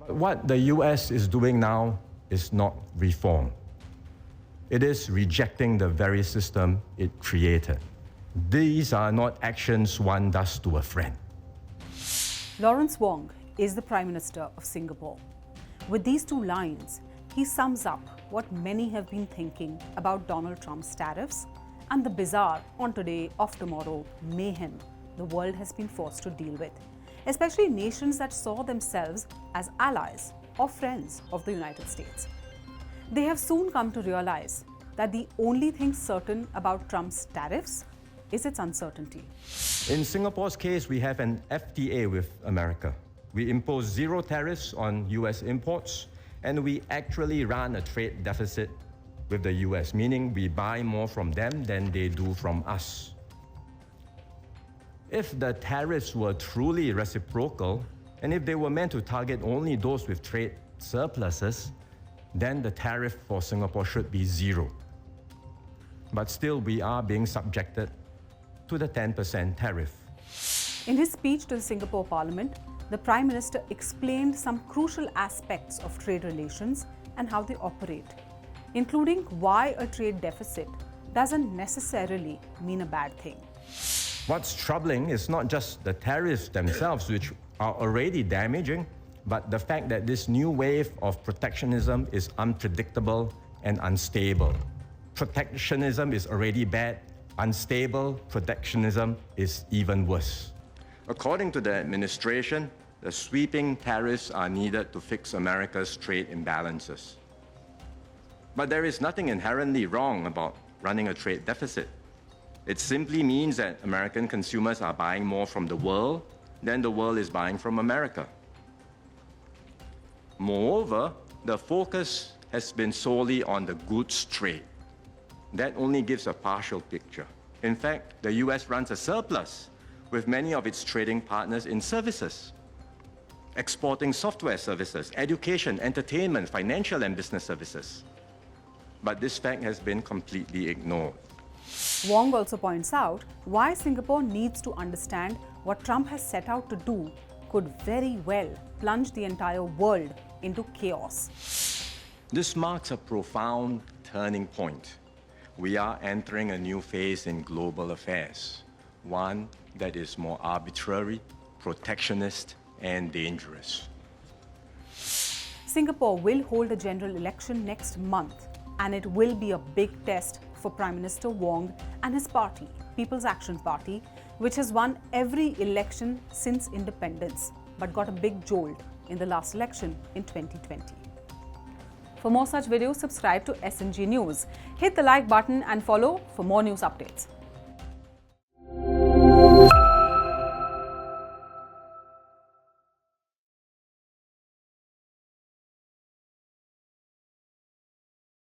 What the US is doing now is not reform. It is rejecting the very system it created. These are not actions one does to a friend. Lawrence Wong is the Prime Minister of Singapore. With these two lines, he sums up what many have been thinking about Donald Trump's tariffs and the bizarre on today, off tomorrow mayhem the world has been forced to deal with, especially nations that saw themselves as allies or friends of the United States. They have soon come to realize that the only thing certain about Trump's tariffs is its uncertainty. In Singapore's case, we have an FTA with America. We impose zero tariffs on US imports, and we actually run a trade deficit with the US, meaning we buy more from them than they do from us. If the tariffs were truly reciprocal, and if they were meant to target only those with trade surpluses, then the tariff for Singapore should be zero. But still, we are being subjected to the 10% tariff. In his speech to the Singapore Parliament, the Prime Minister explained some crucial aspects of trade relations and how they operate, including why a trade deficit doesn't necessarily mean a bad thing. What's troubling is not just the tariffs themselves, which are already damaging, but the fact that this new wave of protectionism is unpredictable and unstable. Protectionism is already bad. Unstable protectionism is even worse. According to the administration, the sweeping tariffs are needed to fix America's trade imbalances. But there is nothing inherently wrong about running a trade deficit. It simply means that American consumers are buying more from the world than the world is buying from America. Moreover, the focus has been solely on the goods trade. That only gives a partial picture. In fact, the US runs a surplus with many of its trading partners in services, exporting software services, education, entertainment, financial and business services. But this fact has been completely ignored. Wong also points out why Singapore needs to understand what Trump has set out to do could very well plunge the entire world into chaos. This marks a profound turning point. We are entering a new phase in global affairs, one that is more arbitrary, protectionist, and dangerous. Singapore will hold a general election next month, and it will be a big test for Prime Minister Wong and his party, People's Action Party, which has won every election since independence, but got a big jolt in the last election in 2020. For more such videos, subscribe to SNG News. Hit the like button and follow for more news updates.